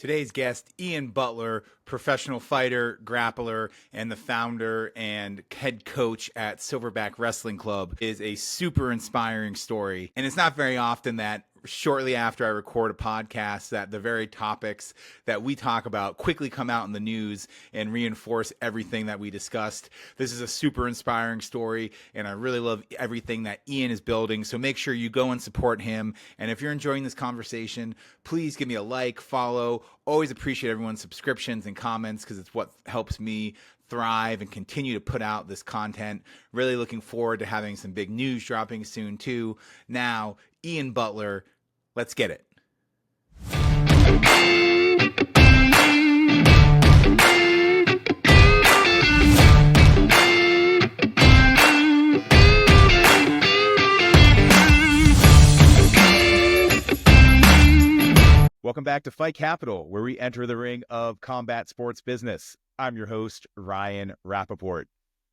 Today's guest, Ian Butler, professional fighter, grappler, and the founder and head coach at Silverback Wrestling Club, is a super inspiring story. And it's not very often that shortly after I record a podcast that the very topics that we talk about quickly come out in the news and reinforce everything that we discussed. This is a super inspiring story, and I really love everything that Ian is building. So make sure you go and support him. And if you're enjoying this conversation, please give me a like, follow. Always appreciate everyone's subscriptions and comments because it's what helps me thrive and continue to put out this content. Really looking forward to having some big news dropping soon too. Now, Ian Butler, let's get it. Welcome back to Fight Capital, where we enter the ring of combat sports business. I'm your host, Ryan Rappaport.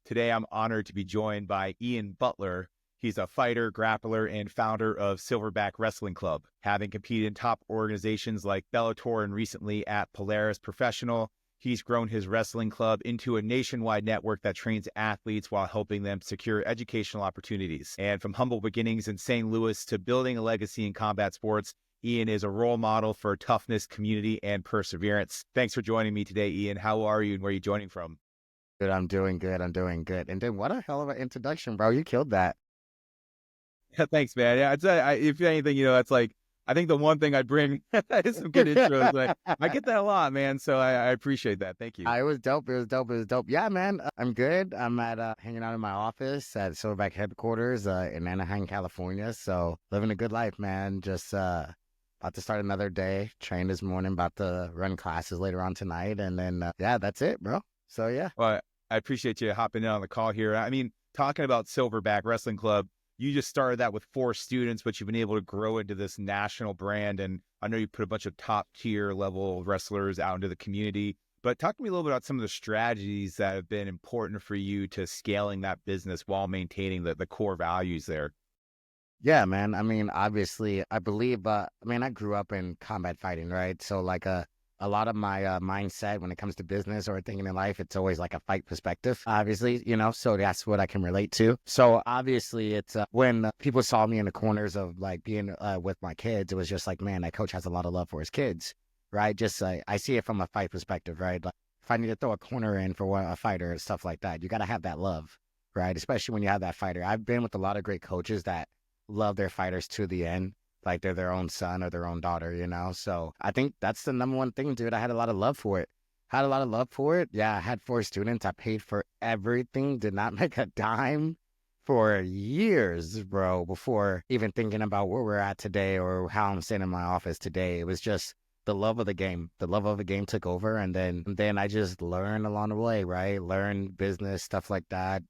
Today, I'm honored to be joined by Ian Butler. He's a fighter, grappler, and founder of Silverback Wrestling Club, having competed in top organizations like Bellator and recently at Polaris Professional. He's grown his wrestling club into a nationwide network that trains athletes while helping them secure educational opportunities. And from humble beginnings in St. Louis to building a legacy in combat sports, Ian is a role model for toughness, community, and perseverance. Thanks for joining me today, Ian. How are you and where are you joining from? Good, I'm doing good. And then what a hell of an introduction, bro. You killed that. Thanks, man. Yeah, I'd say if anything, that's like, I think the one thing I'd bring is some good intros. Like, I get that a lot, man. So I appreciate that. Thank you. It was dope. It was dope. Yeah, man. I'm good. I'm at hanging out in my office at Silverback headquarters in Anaheim, California. So living a good life, man. Just about to start another day. Trained this morning. About to run classes later on tonight. And then, yeah, that's it, bro. So, yeah. Well, I appreciate you hopping in on the call here. I mean, talking about Silverback Wrestling Club, you just started that with 4 students, but you've been able to grow into this national brand. And I know you put a bunch of top tier level wrestlers out into the community, but talk to me a little bit about some of the strategies that have been important for you to scaling that business while maintaining the core values there. Yeah, man. I mean, obviously, I believe, I grew up in combat fighting, right? So like a lot of my mindset when it comes to business or thinking in life, it's always like a fight perspective, obviously, so that's what I can relate to. So obviously it's when people saw me in the corners of like being with my kids, it was just like, man, that coach has a lot of love for his kids, right? Just I see it from a fight perspective, right? Like if I need to throw a corner in for a fighter and stuff like that, you got to have that love, right? Especially when you have that fighter. I've been with a lot of great coaches that love their fighters to the end, like they're their own son or their own daughter, So I think that's the number one thing, dude. I had a lot of love for it. Yeah, I had 4 students. I paid for everything, did not make a dime for years, bro, before even thinking about where we're at today or how I'm sitting in my office today. It was just the love of the game. The love of the game took over. And then I just learned along the way, right? Learned business, stuff like that.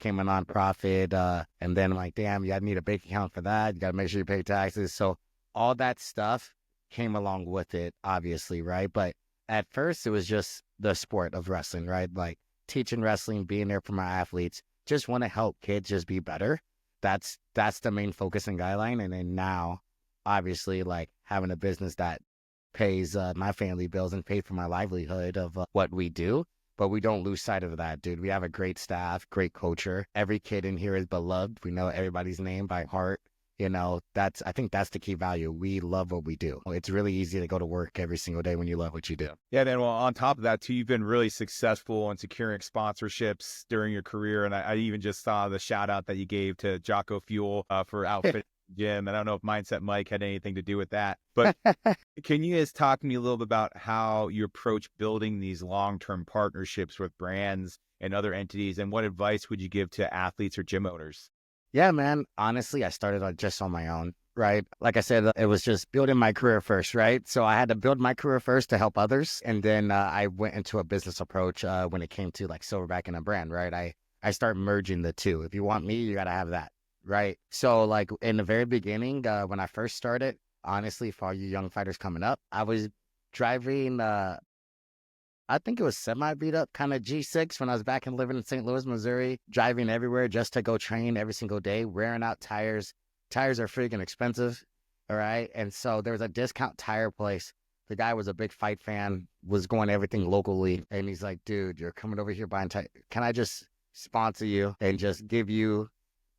Became a nonprofit, and then I'm like, damn, you gotta need a bank account for that. You gotta make sure you pay taxes. So all that stuff came along with it, obviously, right? But at first, it was just the sport of wrestling, right? Like teaching wrestling, being there for my athletes. Just want to help kids just be better. That's the main focus and guideline. And then now, obviously, like having a business that pays my family bills and pays for my livelihood of what we do. But we don't lose sight of that, dude. We have a great staff, great culture. Every kid in here is beloved. We know everybody's name by heart. I think that's the key value. We love what we do. It's really easy to go to work every single day when you love what you do. Yeah, man. Well, on top of that, too, you've been really successful in securing sponsorships during your career. And I even just saw the shout out that you gave to Jocko Fuel for outfit gym. And I don't know if Mindset Mike had anything to do with that, but can you guys talk to me a little bit about how you approach building these long-term partnerships with brands and other entities, and what advice would you give to athletes or gym owners? Yeah, man. Honestly, I started just on my own, right? Like I said, it was just building my career first, right? So I had to build my career first to help others. And then I went into a business approach when it came to like Silverback and a brand, right? I start merging the two. If you want me, you got to have that. Right. So like in the very beginning, when I first started, honestly, for all you young fighters coming up, I was driving, I think it was semi beat up kind of G6 when I was back and living in St. Louis, Missouri, driving everywhere just to go train every single day, wearing out tires. Tires are freaking expensive. All right. And so there was a discount tire place The guy was a big fight fan, was going to everything locally. And he's like, dude, you're coming over here buying tires. Can I just sponsor you and just give you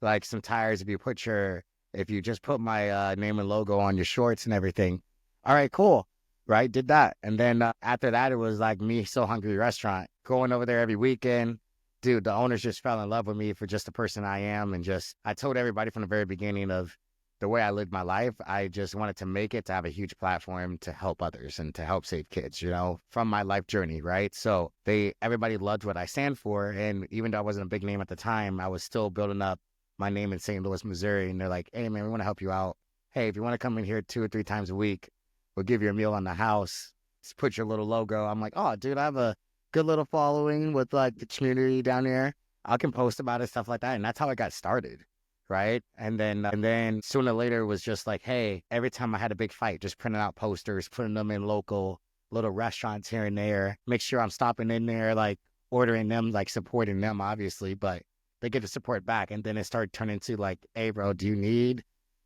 like some tires if you just put my name and logo on your shorts and everything? All right, cool. Right. Did that. And then after that, it was like Me So Hungry restaurant, going over there every weekend. Dude, the owners just fell in love with me for just the person I am. And just, I told everybody from the very beginning of the way I lived my life, I just wanted to make it to have a huge platform to help others and to help save kids, from my life journey, right? So everybody loved what I stand for. And even though I wasn't a big name at the time, I was still building up my name in St. Louis, Missouri. And they're like, hey, man, we want to help you out. Hey, if you want to come in here 2 or 3 times a week, we'll give you a meal on the house. Just put your little logo. I'm like, oh, dude, I have a good little following with like the community down there. I can post about it, stuff like that. And that's how I got started. Right. And then sooner or later it was just like, hey, every time I had a big fight, just printing out posters, putting them in local little restaurants here and there, make sure I'm stopping in there, like ordering them, like supporting them, obviously, but they get the support back. And then it started turning to like, hey, bro, do you need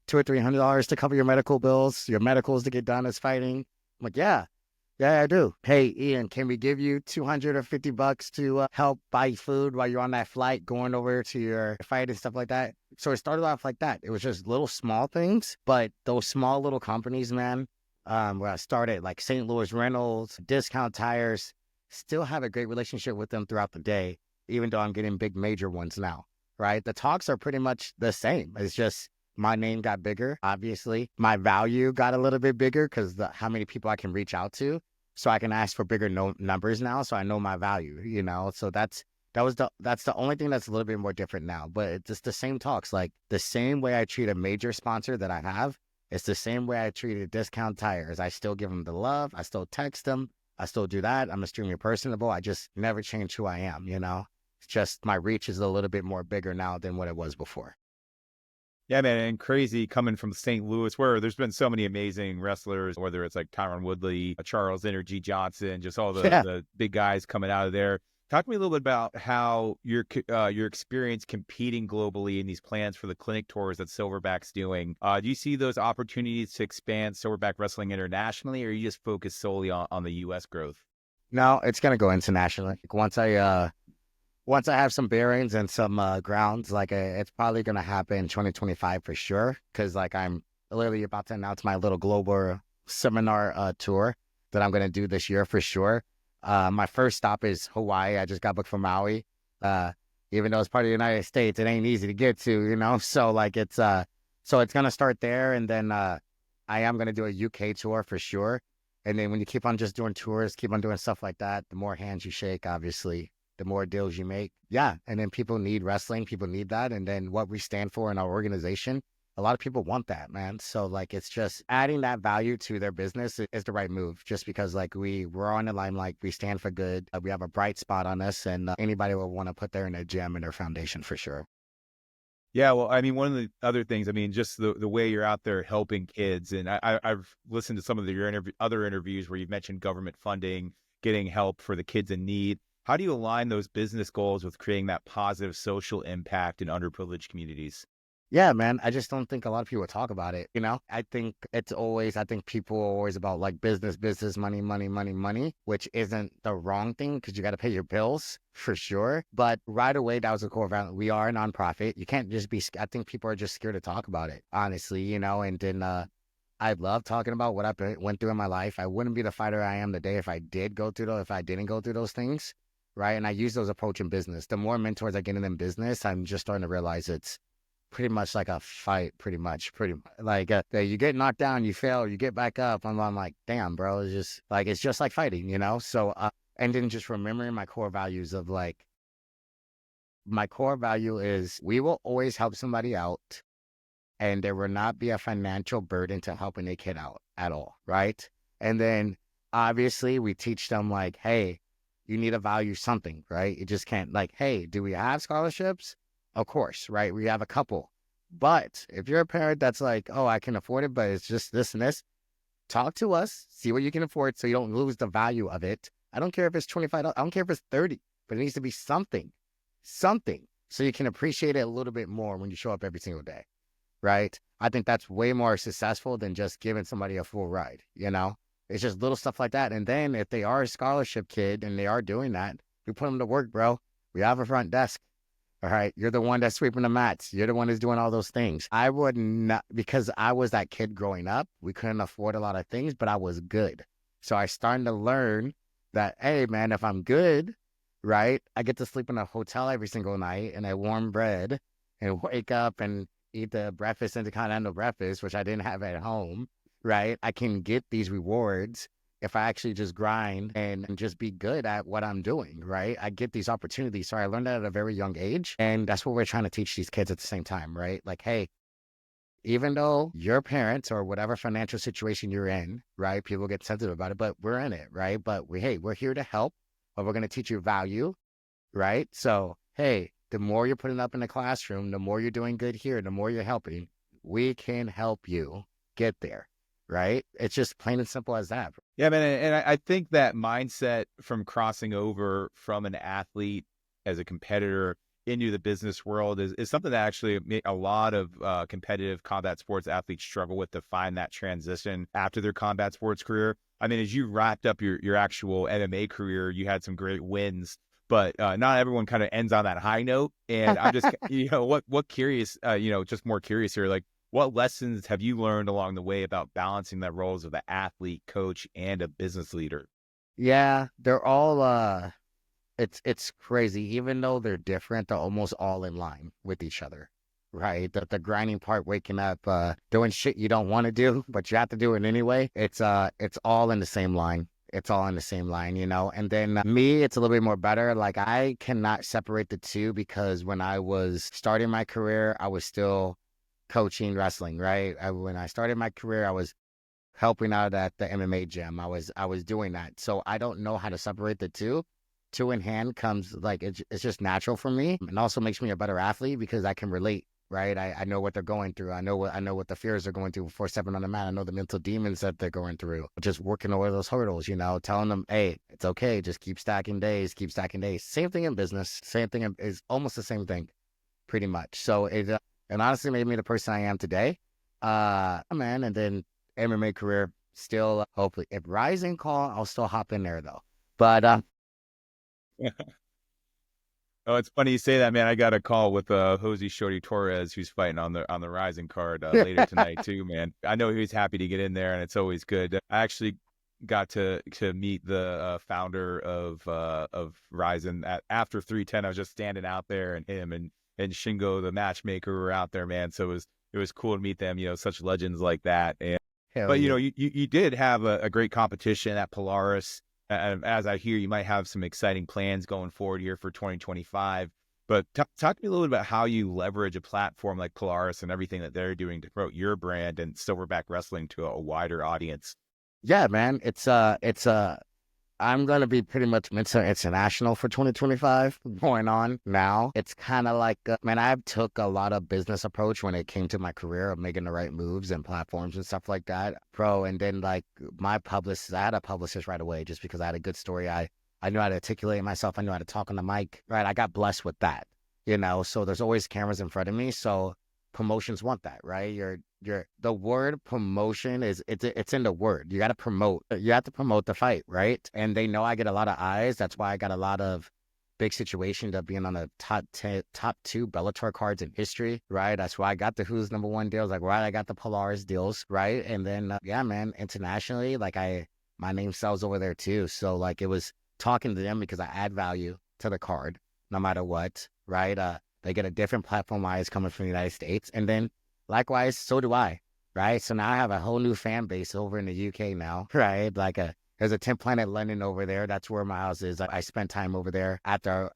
$200 or $300 to cover your medical bills, your medicals to get done as fighting? I'm like, yeah. Yeah, I do. Hey, Ian, can we give you $250 to help buy food while you're on that flight going over to your fight and stuff like that? So it started off like that. It was just little small things, but those small little companies, man, where I started, like St. Louis Rentals, Discount Tires, still have a great relationship with them throughout the day, even though I'm getting big major ones now, right? The talks are pretty much the same. It's just my name got bigger, obviously. My value got a little bit bigger because how many people I can reach out to. So I can ask for bigger numbers now. So I know my value, So that's the only thing that's a little bit more different now. But it's just the same talks. Like the same way I treat a major sponsor that I have, it's the same way I treated Discount Tires. I still give them the love. I still text them. I still do that. I'm extremely personable. I just never change who I am, It's just my reach is a little bit more bigger now than what it was before. Yeah, man, and crazy coming from St. Louis, where there's been so many amazing wrestlers, whether it's like Tyron Woodley, Charles Energy Johnson, just all Yeah. the big guys coming out of there. Talk to me a little bit about how your experience competing globally in these plans for the clinic tours that Silverback's doing. Do you see those opportunities to expand Silverback Wrestling internationally, or are you just focused solely on the U.S. growth? No, it's going to go internationally. Like, once I have some bearings and some grounds, like it's probably going to happen 2025 for sure. Because like I'm literally about to announce my little global seminar tour that I'm going to do this year for sure. My first stop is Hawaii. I just got booked for Maui. Even though it's part of the United States, it ain't easy to get to, So like so it's going to start there. And then I am going to do a UK tour for sure. And then when you keep on just doing tours, keep on doing stuff like that, the more hands you shake, obviously, the more deals you make. Yeah. And then people need wrestling. People need that. And then what we stand for in our organization, a lot of people want that, man. So like, it's just adding that value to their business is the right move, just because like we're on the limelight, we stand for good. We have a bright spot on us, and anybody will want to put their in their gym and their foundation for sure. Yeah, well, I mean, one of the other things, I mean, just the way you're out there helping kids, and I've listened to some of your other interviews where you've mentioned government funding, getting help for the kids in need. How do you align those business goals with creating that positive social impact in underprivileged communities? Yeah, man. I just don't think a lot of people talk about it. I think people are always about like business, money, money, money, money, which isn't the wrong thing because you got to pay your bills for sure. But right away, that was a core value. We are a nonprofit. You can't just I think people are just scared to talk about it, honestly, and then, I love talking about what I went through in my life. I wouldn't be the fighter I am today if I didn't go through those things. Right. And I use those approach in business. The more mentors I get in business, I'm just starting to realize it's pretty much like a fight, pretty much like you get knocked down, you fail, you get back up. I'm like, damn, bro, it's just like fighting, So, and then just remembering my core values of like, my core value is we will always help somebody out, and there will not be a financial burden to helping a kid out at all, right? And then obviously we teach them like, hey, you need to value something, right? You just can't like, hey, do we have scholarships? Of course, right? We have a couple. But if you're a parent that's like, oh, I can afford it, but it's just this and this, talk to us, see what you can afford so you don't lose the value of it. I don't care if it's $25. I don't care if it's 30, but it needs to be something, so you can appreciate it a little bit more when you show up every single day, right? I think that's way more successful than just giving somebody a full ride, It's just little stuff like that. And then if they are a scholarship kid and they are doing that, we put them to work, bro. We have a front desk. All right. You're the one that's sweeping the mats. You're the one that's doing all those things. I would not, because I was that kid growing up, we couldn't afford a lot of things, but I was good. So I started to learn that, hey, man, if I'm good, right, I get to sleep in a hotel every single night and I warm bread and wake up and eat the breakfast, intercontinental breakfast, which I didn't have at home, right? I can get these rewards if I actually just grind and just be good at what I'm doing, right? I get these opportunities. So I learned that at a very young age. And that's what we're trying to teach these kids at the same time, right? Like, hey, even though your parents or whatever financial situation you're in, right? People get sensitive about it, but we're in it, right? But hey, we're here to help, but we're going to teach you value, right? So, hey, the more you're putting up in the classroom, the more you're doing good here, the more you're helping, we can help you get there, right? It's just plain and simple as that. Yeah, man. And I think that mindset from crossing over from an athlete as a competitor into the business world is something that actually a lot of competitive combat sports athletes struggle with, to find that transition after their combat sports career. I mean, as you wrapped up your actual MMA career, you had some great wins, but not everyone kind of ends on that high note. And I'm just, what curious, just more curious here, like, what lessons have you learned along the way about balancing the roles of an athlete, coach, and a business leader? Yeah, they're all it's crazy. Even though they're different, they're almost all in line with each other. Right. The grinding part, waking up, doing shit you don't want to do, but you have to do it anyway. It's all in the same line. It's all in the same line, And then me, it's a little bit more better. Like I cannot separate the two because when I was starting my career, I was still coaching wrestling, right? When I started my career, I was helping out at the MMA gym. I was doing that. So I don't know how to separate the two. Two in hand comes like it's just natural for me, and also makes me a better athlete because I can relate. Right, I know what they're going through. I know what the fears they're going through before stepping on the mat. I know the mental demons that they're going through. Just working over those hurdles, telling them, hey, it's okay. Just keep stacking days, keep stacking days. Same thing in business. Same thing is almost the same thing, pretty much. So it honestly made me the person I am today. Man, and then MMA career still hopefully if Rising call, I'll still hop in there though. But Oh, it's funny you say that, man. I got a call with Jose Shorty Torres, who's fighting on the Rising card later tonight too, man. I know he was happy to get in there, and it's always good. I actually got to meet the founder of Rising after 310. I was just standing out there, and him and Shingo, the matchmaker, were out there, man. So it was cool to meet them. Such legends like that. hell But yeah. you did have a great competition at Polaris. As I hear, you might have some exciting plans going forward here for 2025. But talk to me a little bit about how you leverage a platform like Polaris and everything that they're doing to promote your brand and Silverback Wrestling to a wider audience. Yeah, man. I'm gonna be pretty much Mr. International for 2025 going on now. It's kind of like, man, I took a lot of business approach when it came to my career of making the right moves and platforms and stuff like that, bro. And then like my publicist, I had a publicist right away just because I had a good story. I knew how to articulate myself. I knew how to talk on the mic, right? I got blessed with that, So there's always cameras in front of me. So promotions want that, right? The word promotion it's in the word. You got to promote. You have to promote the fight, right? And they know I get a lot of eyes. That's why I got a lot of big situations of being on the top 10, top 2 Bellator cards in history, right? That's why I got the Who's Number One deals, like right. I got the Polaris deals, right? And then yeah, man, internationally, like my name sells over there too. So like it was talking to them because I add value to the card, no matter what, right? They get a different platform eyes coming from the United States, and then likewise, so do I, right? So now I have a whole new fan base over in the UK now, right? There's a 10 Planet London over there. That's where my house is. I spent time over there after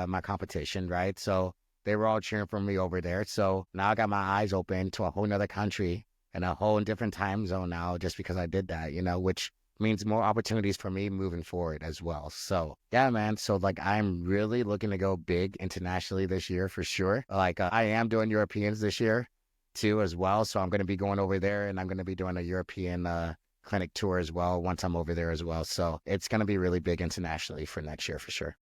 my competition, right? So they were all cheering for me over there. So now I got my eyes open to a whole nother country and a whole different time zone now just because I did that, which means more opportunities for me moving forward as well. So yeah, man. So like I'm really looking to go big internationally this year for sure. Like I am doing Europeans this year too as well. So I'm going to be going over there and I'm going to be doing a European clinic tour as well once I'm over there as well. So it's going to be really big internationally for next year for sure.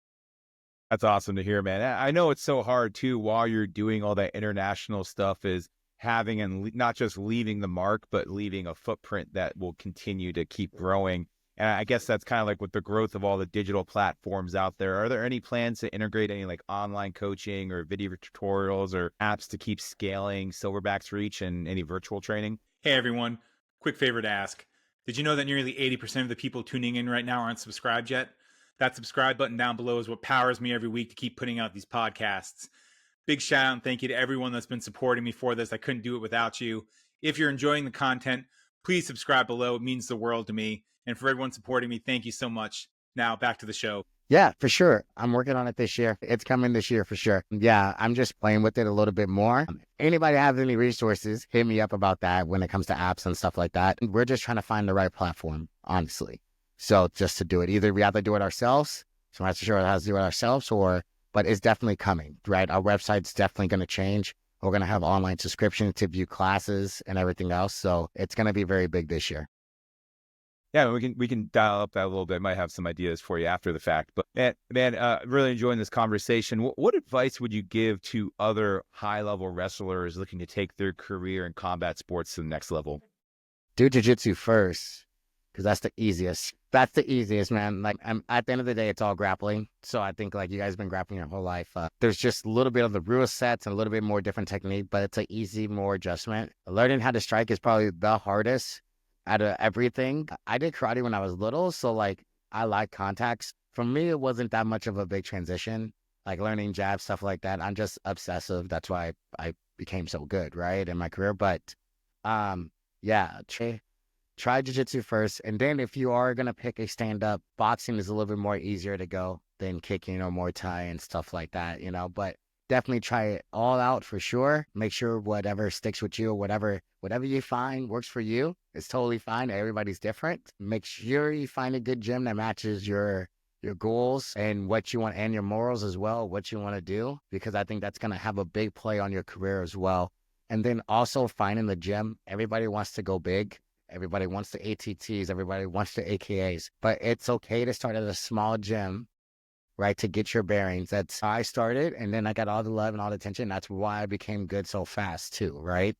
That's awesome to hear, man. I know it's so hard too while you're doing all that international stuff is having and not just leaving the mark, but leaving a footprint that will continue to keep growing. And I guess that's kind of like with the growth of all the digital platforms out there. Are there any plans to integrate any like online coaching or video tutorials or apps to keep scaling Silverback's reach and any virtual training? Hey everyone, quick favor to ask. Did you know that nearly 80% of the people tuning in right now aren't subscribed yet? That subscribe button down below is what powers me every week to keep putting out these podcasts. Big shout out and thank you to everyone that's been supporting me for this. I couldn't do it without you. If you're enjoying the content, please subscribe below. It means the world to me. And for everyone supporting me, thank you so much. Now back to the show. Yeah, for sure. I'm working on it this year. It's coming this year for sure. Yeah, I'm just playing with it a little bit more. Anybody have any resources, hit me up about that when it comes to apps and stuff like that. We're just trying to find the right platform, honestly. So just to do it, either we have to do it ourselves, so I'm not sure how to do it ourselves, but it's definitely coming, right? Our website's definitely going to change. We're going to have online subscriptions to view classes and everything else. So it's going to be very big this year. Yeah, we can dial up that a little bit. Might have some ideas for you after the fact. But man, really enjoying this conversation. What advice would you give to other high-level wrestlers looking to take their career in combat sports to the next level? Do jiu-jitsu first, because that's the easiest. That's the easiest, man. Like, at the end of the day, it's all grappling. So I think like you guys have been grappling your whole life. There's just a little bit of the rule sets and a little bit more different technique, but it's an easy, more adjustment. Learning how to strike is probably the hardest out of everything. I did karate when I was little, so like I like contacts. For me, it wasn't that much of a big transition, like learning jab, stuff like that. I'm just obsessive. That's why I became so good, right, in my career. But yeah, try jiu-jitsu first. And then if you are going to pick a stand-up, boxing is a little bit more easier to go than kicking or Muay Thai and stuff like that, but definitely try it all out for sure. Make sure whatever sticks with you, whatever you find works for you, it's totally fine. Everybody's different. Make sure you find a good gym that matches your goals and what you want and your morals as well, what you want to do, because I think that's going to have a big play on your career as well. And then also finding the gym. Everybody wants to go big. Everybody wants the ATTs. Everybody wants the AKAs. But it's okay to start at a small gym, right, to get your bearings. That's how I started, and then I got all the love and all the attention. That's why I became good so fast too, right?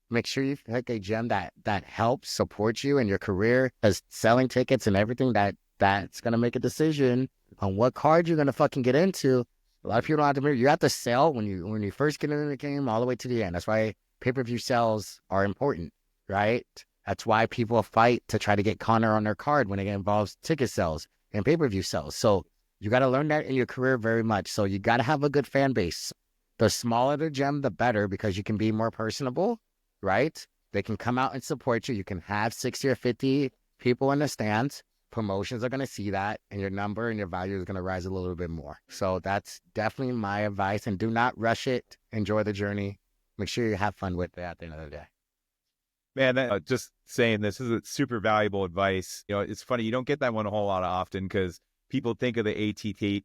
Make sure you pick a gym that helps support you in your career, because selling tickets and everything, that's going to make a decision on what card you're going to fucking get into. A lot of people don't have to, you have to sell when you first get into the game all the way to the end. That's why pay-per-view sales are important, right? That's why people fight to try to get Connor on their card when it involves ticket sales and pay-per-view sales. So you got to learn that in your career very much. So you got to have a good fan base. The smaller the gym, the better, because you can be more personable, right? They can come out and support you. You can have 60 or 50 people in the stands. Promotions are going to see that, and your number and your value is going to rise a little bit more. So that's definitely my advice. And do not rush it. Enjoy the journey. Make sure you have fun with it at the end of the day. Man, just saying this is a super valuable advice. It's funny, you don't get that one a whole lot often because people think of the ATTs,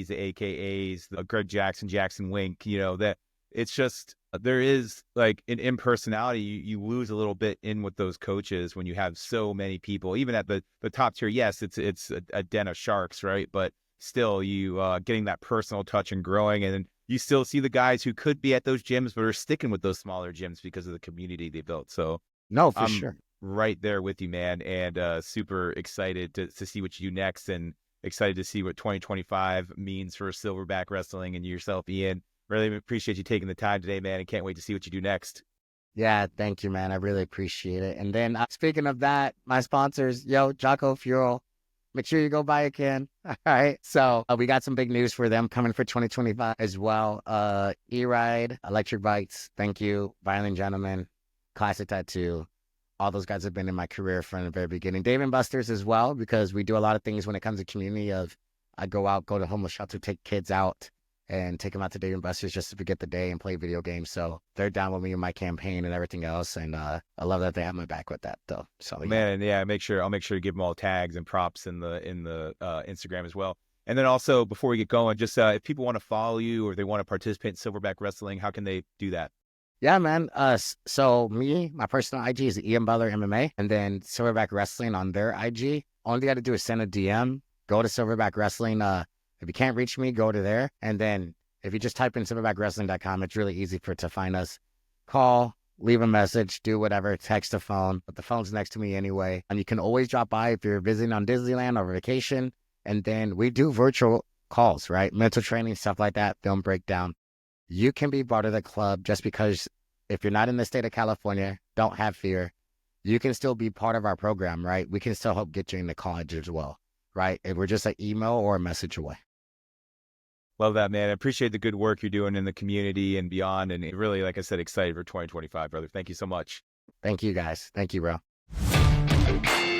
the AKAs, the Greg Jackson, Jackson Wink, that it's just, there is like an impersonality. You lose a little bit in with those coaches when you have so many people, even at the top tier. Yes, it's a den of sharks, right? But still you getting that personal touch and growing, and you still see the guys who could be at those gyms, but are sticking with those smaller gyms because of the community they built. So no, for I'm sure. right there with you, man. And super excited to see what you do next, and excited to see what 2025 means for Silverback Wrestling and yourself, Ian. Really appreciate you taking the time today, man, and can't wait to see what you do next. Yeah, thank you, man. I really appreciate it. And then speaking of that, my sponsors, Jocko Fuel, make sure you go buy a can. All right. So we got some big news for them coming for 2025 as well. E-Ride, Electric Bikes, thank you. Violent Gentlemen, Classic Tattoo. All those guys have been in my career from the very beginning. Dave and Buster's as well, because we do a lot of things when it comes to community of I go to homeless shelter, take kids out and take them out to Dave and Buster's just to forget the day and play video games. So they're down with me in my campaign and everything else. And I love that they have my back with that though. So yeah. Man, yeah, I'll make sure to give them all tags and props in the Instagram as well. And then also, before we get going, just if people want to follow you or they want to participate in Silverback Wrestling, how can they do that? Yeah, man. So my personal IG is Ian Butler MMA, and then Silverback Wrestling on their IG. All you got to do is send a DM, go to Silverback Wrestling. If you can't reach me, go to there. And then if you just type in silverback wrestling.com, it's really easy to find us. call, leave a message, do whatever, text a phone, but the phone's next to me anyway. And you can always drop by if you're visiting on Disneyland or vacation. And then we do virtual calls, right? Mental training, stuff like that, film breakdown. You can be part of the club just because if you're not in the state of California, don't have fear. You can still be part of our program, right? We can still help get you into college as well, right? If we're just an email or a message away. Love that, man. I appreciate the good work you're doing in the community and beyond. And really, like I said, excited for 2025, brother. Thank you so much. Thank you, guys. Thank you, bro.